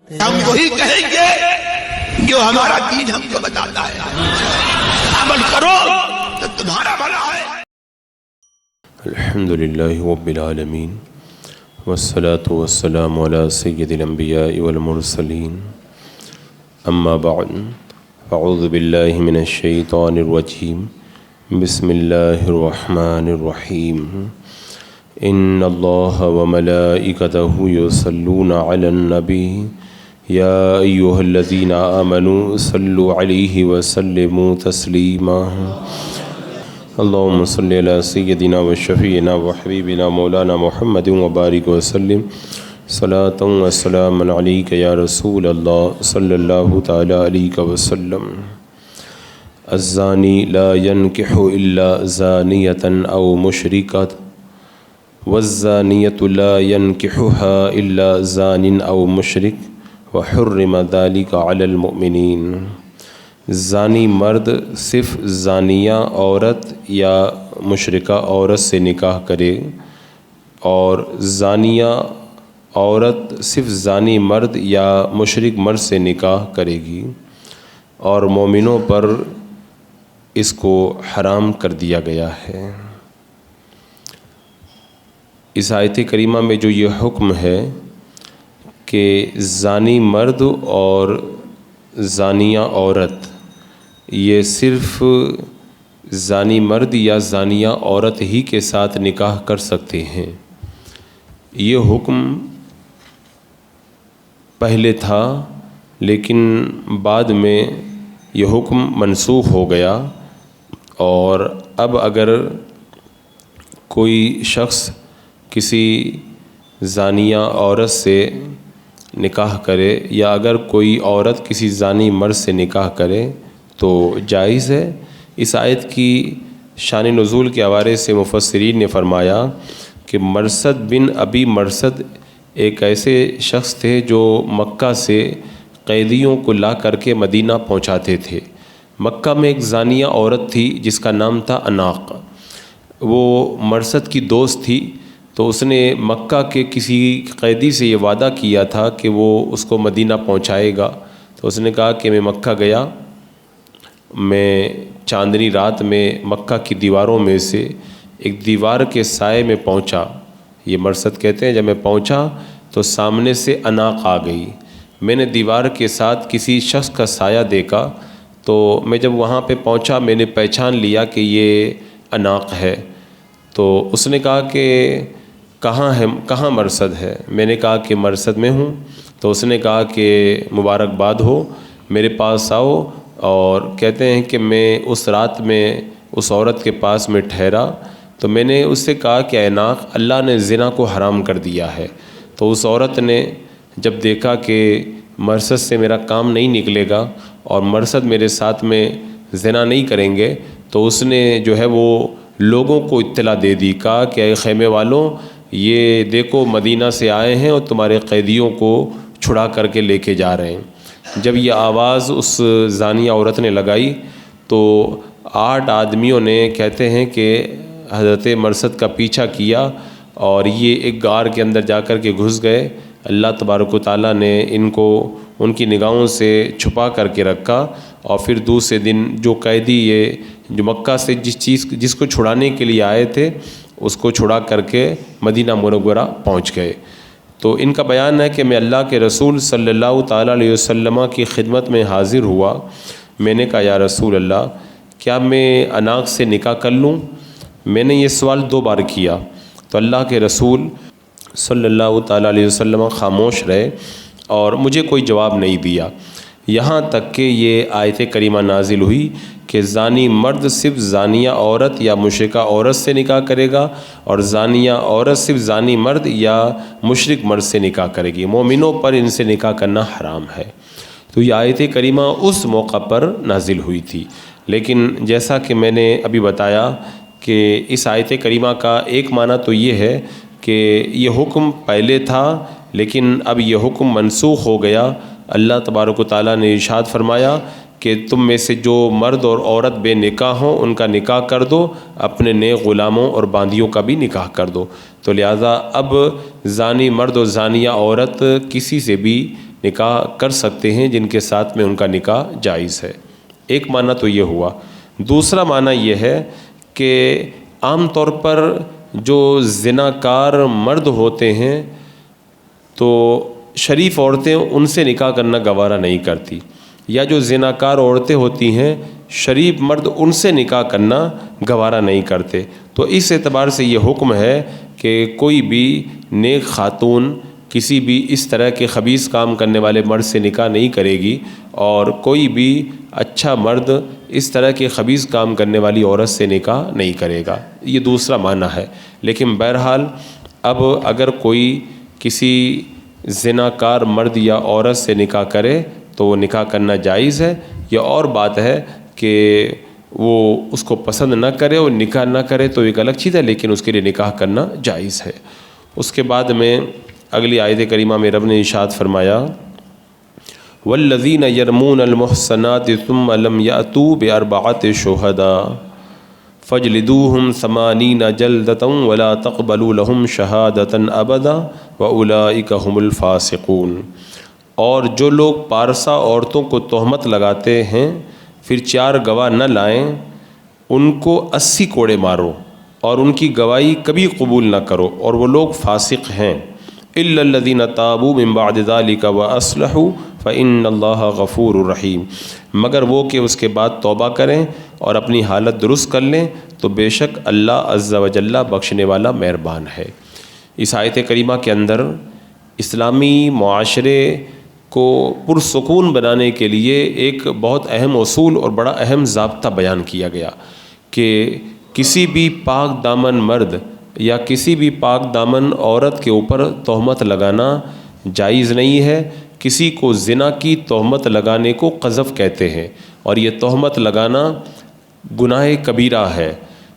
ہم وہی کہیں گے جو ہمارا دین ہم کو بتاتا ہے، عمل کرو تو تمہارا بھلا ہے۔ الحمدللہ رب العالمین والصلاة والسلام علی سید الانبیاء والمرسلین، اما بعد اعوذ باللہ من الشیطان الرجیم، بسم اللہ الرحمن الرحیم۔ ان اللہ وملائکتہ یصلون علی النبی یا ایہا الذین آمنوا صلوا علیہ وسلموا تسلیما۔ اللہم صلی علی سیدنا و شفیعنا و حبیبنا مولانا محمد وبارک وسلم صلاۃ و سلام علیک یا رسول اللہ صلی اللہ تعالی علیہ وسلم۔ الزانی لا ينکح الا زانیۃ او مشرکۃ والزانیۃ لا ينکحها الا زان او مشرک وحرم ذلك علی المؤمنین۔ زانی مرد صرف زانیہ عورت یا مشرکہ عورت سے نکاح کرے، اور زانیہ عورت صرف زانی مرد یا مشرک مرد سے نکاح کرے گی، اور مومنوں پر اس کو حرام کر دیا گیا ہے۔ اس آیت کریمہ میں جو یہ حکم ہے کہ زانی مرد اور زانیہ عورت یہ صرف زانی مرد یا زانیہ عورت ہی کے ساتھ نکاح کر سکتے ہیں، یہ حکم پہلے تھا لیکن بعد میں یہ حکم منسوخ ہو گیا، اور اب اگر کوئی شخص کسی زانیہ عورت سے نکاح کرے یا اگر کوئی عورت کسی زانی مرد سے نکاح کرے تو جائز ہے۔ اس آیت کی شان نزول کے حوالے سے مفسرین نے فرمایا کہ مرثد بن ابی مرثد ایک ایسے شخص تھے جو مکہ سے قیدیوں کو لا کر کے مدینہ پہنچاتے تھے۔ مکہ میں ایک زانیہ عورت تھی جس کا نام تھا اناق، وہ مرثد کی دوست تھی، تو اس نے مکہ کے کسی قیدی سے یہ وعدہ کیا تھا کہ وہ اس کو مدینہ پہنچائے گا، تو اس نے کہا کہ میں مکہ گیا، میں چاندنی رات میں مکہ کی دیواروں میں سے ایک دیوار کے سائے میں پہنچا، یہ مرثد کہتے ہیں، جب میں پہنچا تو سامنے سے اناق آ گئی، میں نے دیوار کے ساتھ کسی شخص کا سایہ دیکھا، تو میں جب وہاں پہ پہنچا میں نے پہچان لیا کہ یہ اناق ہے، تو اس نے کہا کہ کہاں مرثد ہے؟ میں نے کہا کہ مرثد میں ہوں، تو اس نے کہا کہ مبارکباد ہو، میرے پاس آؤ، اور کہتے ہیں کہ میں اس رات میں اس عورت کے پاس میں ٹھہرا، تو میں نے اس سے کہا کہ اے اناق، اللہ نے زنا کو حرام کر دیا ہے۔ تو اس عورت نے جب دیکھا کہ مرثد سے میرا کام نہیں نکلے گا اور مرثد میرے ساتھ میں زنا نہیں کریں گے، تو اس نے جو ہے وہ لوگوں کو اطلاع دے دی، کہا کہ اے خیمے والوں، یہ دیکھو مدینہ سے آئے ہیں اور تمہارے قیدیوں کو چھڑا کر کے لے کے جا رہے ہیں۔ جب یہ آواز اس زانیہ عورت نے لگائی تو 8 آدمیوں نے کہتے ہیں کہ حضرت مرثد کا پیچھا کیا، اور یہ ایک غار کے اندر جا کر کے گھس گئے۔ اللہ تبارک و تعالیٰ نے ان کو ان کی نگاہوں سے چھپا کر کے رکھا، اور پھر دوسرے دن جو قیدی یہ جو مکہ سے جس کو چھڑانے کے لیے آئے تھے اس کو چھڑا کر کے مدینہ منورہ پہنچ گئے۔ تو ان کا بیان ہے کہ میں اللہ کے رسول صلی اللہ تعالیٰ علیہ وسلم کی خدمت میں حاضر ہوا، میں نے کہا یا رسول اللہ، کیا میں اناق سے نکاح کر لوں؟ میں نے یہ سوال 2 بار کیا، تو اللہ کے رسول صلی اللہ تعالیٰ علیہ وسلم خاموش رہے اور مجھے کوئی جواب نہیں دیا، یہاں تک کہ یہ آیت کریمہ نازل ہوئی کہ زانی مرد صرف زانیہ عورت یا مشرکہ عورت سے نکاح کرے گا، اور زانیہ عورت صرف زانی مرد یا مشرک مرد سے نکاح کرے گی، مومنوں پر ان سے نکاح کرنا حرام ہے۔ تو یہ آیت کریمہ اس موقع پر نازل ہوئی تھی، لیکن جیسا کہ میں نے ابھی بتایا کہ اس آیت کریمہ کا ایک معنی تو یہ ہے کہ یہ حکم پہلے تھا لیکن اب یہ حکم منسوخ ہو گیا۔ اللہ تبارک و تعالیٰ نے ارشاد فرمایا کہ تم میں سے جو مرد اور عورت بے نکاح ہوں ان کا نکاح کر دو، اپنے نئے غلاموں اور باندیوں کا بھی نکاح کر دو۔ تو لہٰذا اب زانی مرد اور زانیہ عورت کسی سے بھی نکاح کر سکتے ہیں جن کے ساتھ میں ان کا نکاح جائز ہے۔ ایک معنی تو یہ ہوا۔ دوسرا معنی یہ ہے کہ عام طور پر جو زناکار مرد ہوتے ہیں تو شریف عورتیں ان سے نکاح کرنا گوارا نہیں کرتی، یا جو زناکار عورتیں ہوتی ہیں شریف مرد ان سے نکاح کرنا گوارا نہیں کرتے۔ تو اس اعتبار سے یہ حکم ہے کہ کوئی بھی نیک خاتون کسی بھی اس طرح کے خبیث کام کرنے والے مرد سے نکاح نہیں کرے گی، اور کوئی بھی اچھا مرد اس طرح کے خبیث کام کرنے والی عورت سے نکاح نہیں کرے گا۔ یہ دوسرا معنی ہے۔ لیکن بہرحال اب اگر کوئی کسی زناکار مرد یا عورت سے نکاح کرے تو وہ نکاح کرنا جائز ہے۔ یہ اور بات ہے کہ وہ اس کو پسند نہ کرے اور نکاح نہ کرے تو ایک الگ چیز ہے، لیکن اس کے لیے نکاح کرنا جائز ہے۔ اس کے بعد میں اگلی آیت کریمہ میں رب نے ارشاد فرمایا والذین یرمون المحصنات ثم لم یأتوا بأربعۃ شہداء فاجلدوہم 80 جلدۃ ولا تقبلوا لہم شہادۃ ابدا واولئک هم الفاسقون۔ اور جو لوگ پارسا عورتوں کو تہمت لگاتے ہیں پھر 4 گواہ نہ لائیں، ان کو 80 کوڑے مارو اور ان کی گواہی کبھی قبول نہ کرو، اور وہ لوگ فاسق ہیں۔ الا الذین تابوا من بعد ذلک واصلحوا فإن اللہ غفور رحیم، مگر وہ کہ اس کے بعد توبہ کریں اور اپنی حالت درست کر لیں تو بے شک اللہ عز و جل بخشنے والا مہربان ہے۔ اس آیت کریمہ کے اندر اسلامی معاشرے کو پرسکون بنانے کے لیے ایک بہت اہم اصول اور بڑا اہم ضابطہ بیان کیا گیا کہ کسی بھی پاک دامن مرد یا کسی بھی پاک دامن عورت کے اوپر تہمت لگانا جائز نہیں ہے۔ کسی کو زنا کی تہمت لگانے کو قذف کہتے ہیں، اور یہ تہمت لگانا گناہ کبیرہ ہے۔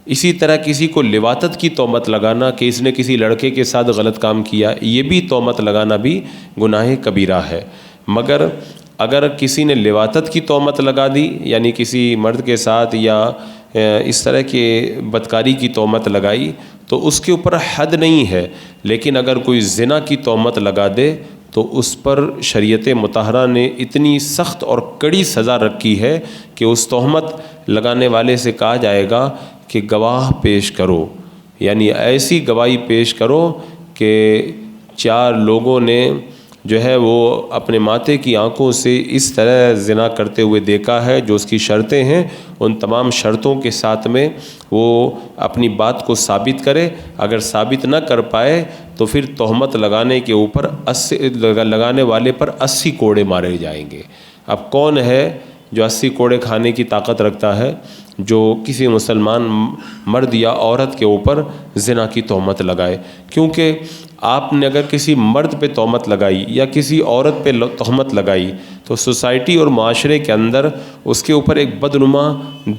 اسی طرح کسی کو لواطت کی تہمت لگانا کہ اس نے کسی لڑکے کے ساتھ غلط کام کیا، یہ بھی تہمت لگانا بھی گناہ کبیرہ ہے۔ مگر اگر کسی نے لواطت کی تہمت لگا دی، یعنی کسی مرد کے ساتھ یا اس طرح کے بدکاری کی تہمت لگائی، تو اس کے اوپر حد نہیں ہے۔ لیکن اگر کوئی زنا کی تہمت لگا دے تو اس پر شریعت مطہرہ نے اتنی سخت اور کڑی سزا رکھی ہے کہ اس تہمت لگانے والے سے کہا جائے گا کہ گواہ پیش کرو، یعنی ایسی گواہی پیش کرو کہ 4 لوگوں نے جو ہے وہ اپنے ماتے کی آنکھوں سے اس طرح زنا کرتے ہوئے دیکھا ہے، جو اس کی شرطیں ہیں ان تمام شرطوں کے ساتھ میں وہ اپنی بات کو ثابت کرے۔ اگر ثابت نہ کر پائے تو پھر تہمت لگانے کے اوپر لگانے والے پر 80 کوڑے مارے جائیں گے۔ اب کون ہے جو 80 کوڑے کھانے کی طاقت رکھتا ہے جو کسی مسلمان مرد یا عورت کے اوپر زنا کی تہمت لگائے؟ کیونکہ آپ نے اگر کسی مرد پہ تہمت لگائی یا کسی عورت پہ تہمت لگائی تو سوسائٹی اور معاشرے کے اندر اس کے اوپر ایک بدنما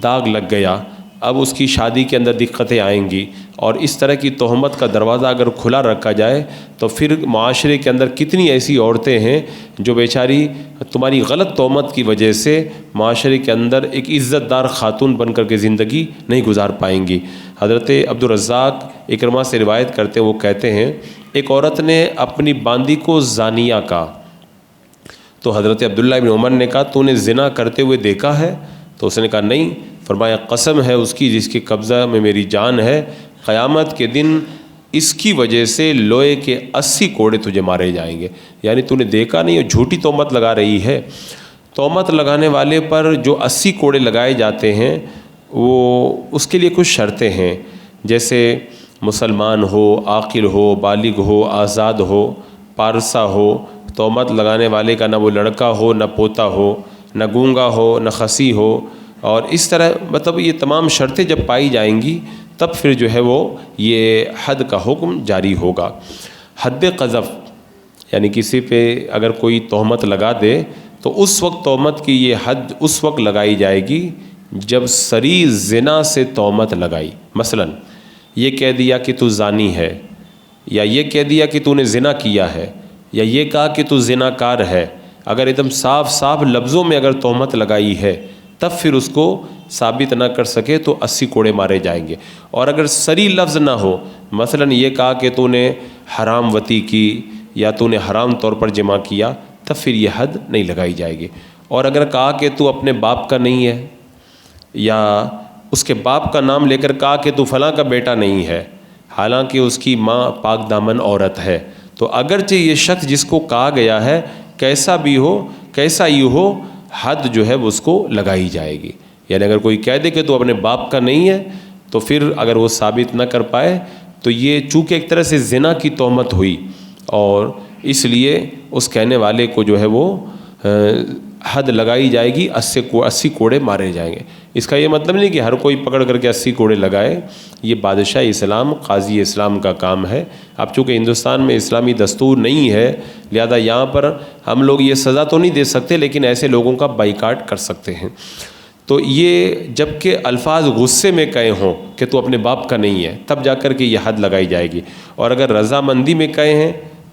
داغ لگ گیا۔ اب اس کی شادی کے اندر دقتیں آئیں گی، اور اس طرح کی تہمت کا دروازہ اگر کھلا رکھا جائے تو پھر معاشرے کے اندر کتنی ایسی عورتیں ہیں جو بیچاری تمہاری غلط تہمت کی وجہ سے معاشرے کے اندر ایک عزت دار خاتون بن کر کے زندگی نہیں گزار پائیں گی۔ حضرت عبدالرزاق اکرمہ سے روایت کرتے وہ کہتے ہیں ایک عورت نے اپنی باندی کو زانیہ کہا، تو حضرت عبداللہ بن عمر نے کہا تو نے زنا کرتے ہوئے دیکھا ہے؟ تو اس نے کہا نہیں۔ فرمایا قسم ہے اس کی جس کے قبضہ میں میری جان ہے، قیامت کے دن اس کی وجہ سے لوہے کے 80 کوڑے تجھے مارے جائیں گے۔ یعنی تو نے دیکھا نہیں اور جھوٹی تہمت لگا رہی ہے۔ تہمت لگانے والے پر جو 80 کوڑے لگائے جاتے ہیں وہ اس کے لیے کچھ شرطیں ہیں، جیسے مسلمان ہو، عاقل ہو، بالغ ہو، آزاد ہو، پارسا ہو، تہمت لگانے والے کا نہ وہ لڑکا ہو نہ پوتا ہو، نہ گونگا ہو نہ خصی ہو، اور اس طرح مطلب یہ تمام شرطیں جب پائی جائیں گی تب پھر جو ہے وہ یہ حد کا حکم جاری ہوگا۔ حد قذف یعنی کسی پہ اگر کوئی تہمت لگا دے تو اس وقت تہمت کی یہ حد اس وقت لگائی جائے گی جب صریح زنا سے تہمت لگائی۔ مثلا یہ کہہ دیا کہ تو زانی ہے، یا یہ کہہ دیا کہ تو نے زنا کیا ہے، یا یہ کہا کہ تو زنا کار ہے۔ اگر ایک دم صاف صاف لفظوں میں اگر تہمت لگائی ہے تب پھر اس کو ثابت نہ کر سکے تو 80 کوڑے مارے جائیں گے۔ اور اگر صریح لفظ نہ ہو، مثلا یہ کہا کہ تو نے حرام وطی کی یا تو نے حرام طور پر جمع کیا، تب پھر یہ حد نہیں لگائی جائے گی۔ اور اگر کہا کہ تو اپنے باپ کا نہیں ہے، یا اس کے باپ کا نام لے کر کہا کہ تو فلاں کا بیٹا نہیں ہے، حالانکہ اس کی ماں پاک دامن عورت ہے، تو اگرچہ یہ شخص جس کو کہا گیا ہے کیسا بھی ہو، کیسا ہی ہو، حد جو ہے وہ اس کو لگائی جائے گی۔ یعنی اگر کوئی کہہ دے کہ تو اپنے باپ کا نہیں ہے، تو پھر اگر وہ ثابت نہ کر پائے تو یہ چونکہ ایک طرح سے زنا کی تہمت ہوئی، اور اس لیے اس کہنے والے کو جو ہے وہ حد لگائی جائے گی، 80 کوڑے مارے جائیں گے۔ اس کا یہ مطلب نہیں کہ ہر کوئی پکڑ کر کے 80 کوڑے لگائے، یہ بادشاہ اسلام، قاضی اسلام کا کام ہے۔ اب چونکہ ہندوستان میں اسلامی دستور نہیں ہے، لہذا یہاں پر ہم لوگ یہ سزا تو نہیں دے سکتے، لیکن ایسے لوگوں کا بائیکاٹ کر سکتے ہیں۔ تو یہ جب کہ الفاظ غصے میں کہے ہوں کہ تو اپنے باپ کا نہیں ہے، تب جا کر کے یہ حد لگائی جائے گی، اور اگر رضامندی میں کہے ہیں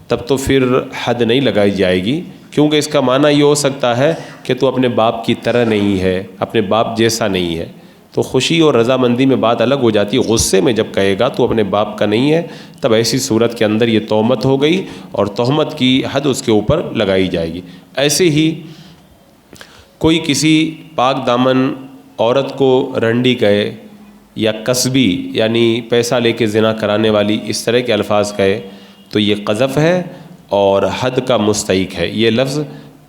تب تو پھر حد نہیں لگائی جائے گی، کیونکہ اس کا معنی یہ ہو سکتا ہے کہ تو اپنے باپ کی طرح نہیں ہے، اپنے باپ جیسا نہیں ہے۔ تو خوشی اور رضامندی میں بات الگ ہو جاتی ہے، غصے میں جب کہے گا تو اپنے باپ کا نہیں ہے، تب ایسی صورت کے اندر یہ تہمت ہو گئی، اور تہمت کی حد اس کے اوپر لگائی جائے گی۔ ایسے ہی کوئی کسی پاک دامن عورت کو رنڈی کہے، یا کسبی یعنی پیسہ لے کے زنا کرانے والی اس طرح کے الفاظ کہے، تو یہ قذف ہے اور حد کا مستحق ہے۔ یہ لفظ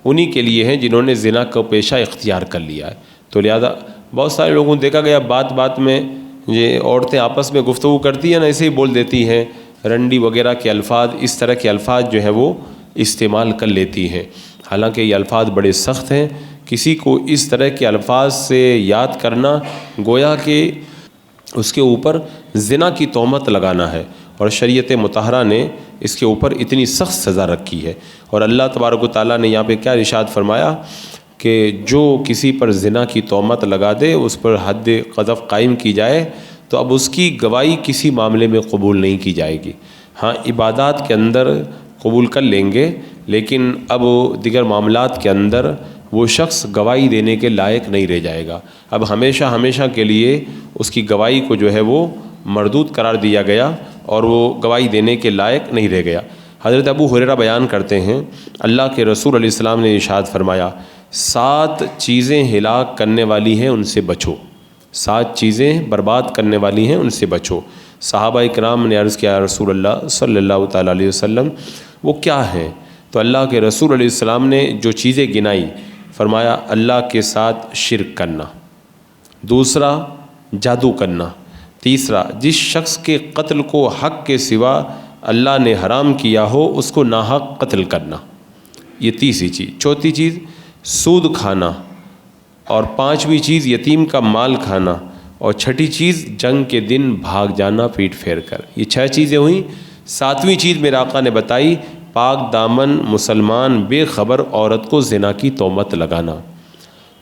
انہی کے لیے ہیں جنہوں نے زنا کا پیشہ اختیار کر لیا ہے۔ تو لہذا بہت سارے لوگوں دیکھا گیا بات بات میں یہ عورتیں آپس میں گفتگو کرتی ہیں نا، ایسے ہی بول دیتی ہیں، رنڈی وغیرہ کے الفاظ، اس طرح کے الفاظ جو ہیں وہ استعمال کر لیتی ہیں، حالانکہ یہ الفاظ بڑے سخت ہیں۔ کسی کو اس طرح کے الفاظ سے یاد کرنا گویا کہ اس کے اوپر زنا کی تہمت لگانا ہے، اور شریعت مطہرہ نے اس کے اوپر اتنی سخت سزا رکھی ہے۔ اور اللہ تبارک و تعالیٰ نے یہاں پہ کیا ارشاد فرمایا کہ جو کسی پر زنا کی تہمت لگا دے، اس پر حد قذف قائم کی جائے، تو اب اس کی گواہی کسی معاملے میں قبول نہیں کی جائے گی۔ ہاں عبادات کے اندر قبول کر لیں گے، لیکن اب دیگر معاملات کے اندر وہ شخص گواہی دینے کے لائق نہیں رہ جائے گا۔ اب ہمیشہ کے لیے اس کی گواہی کو جو ہے وہ مردود قرار دیا گیا، اور وہ گواہی دینے کے لائق نہیں رہ گیا۔ حضرت ابو ہریرہ بیان کرتے ہیں، اللہ کے رسول علیہ السلام نے ارشاد فرمایا، 7 چیزیں ہلاک کرنے والی ہیں، ان سے بچو۔ 7 چیزیں برباد کرنے والی ہیں، ان سے بچو۔ صحابہ اکرام نے عرض کیا، رسول اللہ صلی اللہ تعالیٰ علیہ وسلم وہ کیا ہیں؟ تو اللہ کے رسول علیہ السلام نے جو چیزیں گنائی، فرمایا اللہ کے ساتھ شرک کرنا، دوسرا جادو کرنا، تیسرا جس شخص کے قتل کو حق کے سوا اللہ نے حرام کیا ہو اس کو ناحق قتل کرنا، یہ تیسری چیز۔ چوتھی چیز سود کھانا، اور 5ویں چیز یتیم کا مال کھانا، اور 6ٹھی چیز جنگ کے دن بھاگ جانا پیٹ پھیر کر۔ یہ 6 چیزیں ہوئیں۔ 7ویں چیز میرے آقا نے بتائی، پاک دامن مسلمان بے خبر عورت کو زنا کی تہمت لگانا۔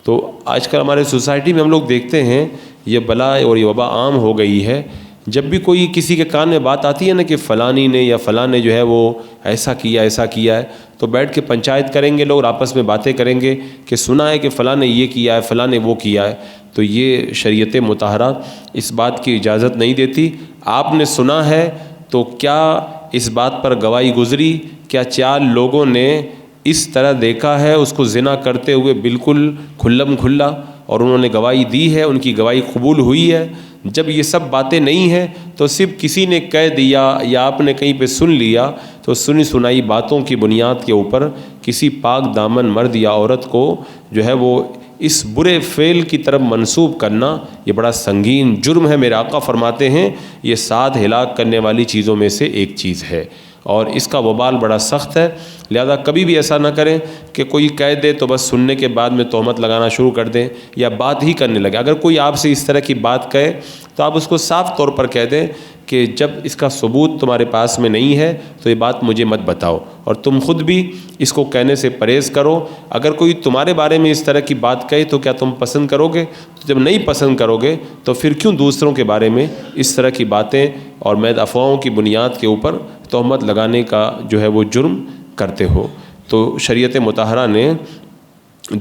تو آج کل ہمارے سوسائٹی میں ہم لوگ دیکھتے ہیں یہ بلا اور یہ وبا عام ہو گئی ہے۔ جب بھی کوئی کسی کے کان میں بات آتی ہے نا کہ فلانی نے یا فلاں نے جو ہے وہ ایسا کیا ہے، تو بیٹھ کے پنچایت کریں گے لوگ، آپس میں باتیں کریں گے کہ سنا ہے کہ فلاں نے یہ کیا ہے، فلاں نے وہ کیا ہے۔ تو یہ شریعت مطہرہ اس بات کی اجازت نہیں دیتی۔ آپ نے سنا ہے تو کیا اس بات پر گواہی گزری؟ کیا 4 لوگوں نے اس طرح دیکھا ہے اس کو زنا کرتے ہوئے بالکل کھلم کھلا، اور انہوں نے گواہی دی ہے، ان کی گواہی قبول ہوئی ہے؟ جب یہ سب باتیں نہیں ہیں تو صرف کسی نے کہہ دیا یا آپ نے کہیں پہ سن لیا، تو سنی سنائی باتوں کی بنیاد کے اوپر کسی پاک دامن مرد یا عورت کو جو ہے وہ اس برے فعل کی طرف منسوب کرنا، یہ بڑا سنگین جرم ہے۔ میرے آقا فرماتے ہیں یہ 7 ہلاک کرنے والی چیزوں میں سے ایک چیز ہے، اور اس کا وبال بڑا سخت ہے۔ لہذا کبھی بھی ایسا نہ کریں کہ کوئی کہہ دے تو بس سننے کے بعد میں تہمت لگانا شروع کر دیں یا بات ہی کرنے لگے۔ اگر کوئی آپ سے اس طرح کی بات کہے تو آپ اس کو صاف طور پر کہہ دیں کہ جب اس کا ثبوت تمہارے پاس میں نہیں ہے تو یہ بات مجھے مت بتاؤ، اور تم خود بھی اس کو کہنے سے پرہیز کرو۔ اگر کوئی تمہارے بارے میں اس طرح کی بات کہے تو کیا تم پسند کرو گے؟ تو جب نہیں پسند کرو گے تو پھر کیوں دوسروں کے بارے میں اس طرح کی باتیں اور محض افواہوں کی بنیاد کے اوپر تہمت لگانے کا جو ہے وہ جرم کرتے ہو؟ تو شریعت مطہرہ نے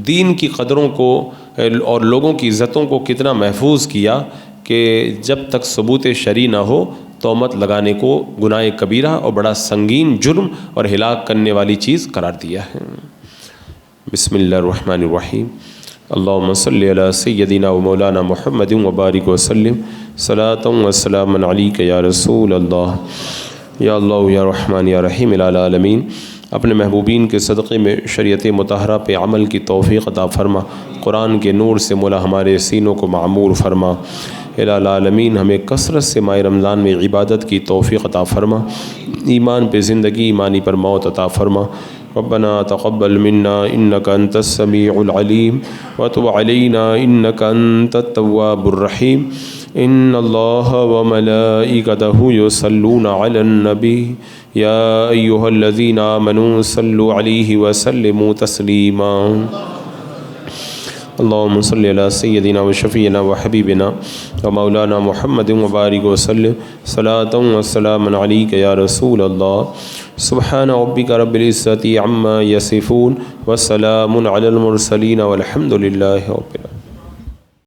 دین کی قدروں کو اور لوگوں کی عزتوں کو کتنا محفوظ کیا کہ جب تک ثبوت شرعی نہ ہو تہمت لگانے کو گناہ کبیرہ اور بڑا سنگین جرم اور ہلاک کرنے والی چیز قرار دیا ہے۔ بسم اللہ الرحمن الرحیم اللہم صلی علی سیدنا و مولانا محمد وبارک وسلم صلاۃ و سلام علیک یا رسول اللہ یا اللہ یا رحمان یا رحیم العالمین۔ اپنے محبوبین کے صدقے میں شریعت مطہرہ پہ عمل کی توفیق عطا فرما، قرآن کے نور سے مولا ہمارے سینوں کو معمور فرما۔ العالمین ہمیں کثرت سے ماہ رمضان میں عبادت کی توفیق عطا فرما، ایمان پہ زندگی، ایمانی پر موت عطا فرما۔ ربنا تقبل منا انك انت السميع العليم وتب علينا انك انت التواب الرحيم ان الله وملائكته يصلون على النبي يا ايها الذين امنوا صلوا عليه وسلموا تسليما اللهم صل على سيدنا وشفيعنا وحبيبنا ومولانا محمد وبارك وسلم صلاة وسلاما عليك يا رسول الله سبحان ربك رب العزة عما يصفون وسلام على المرسلين والحمد لله رب العالمين۔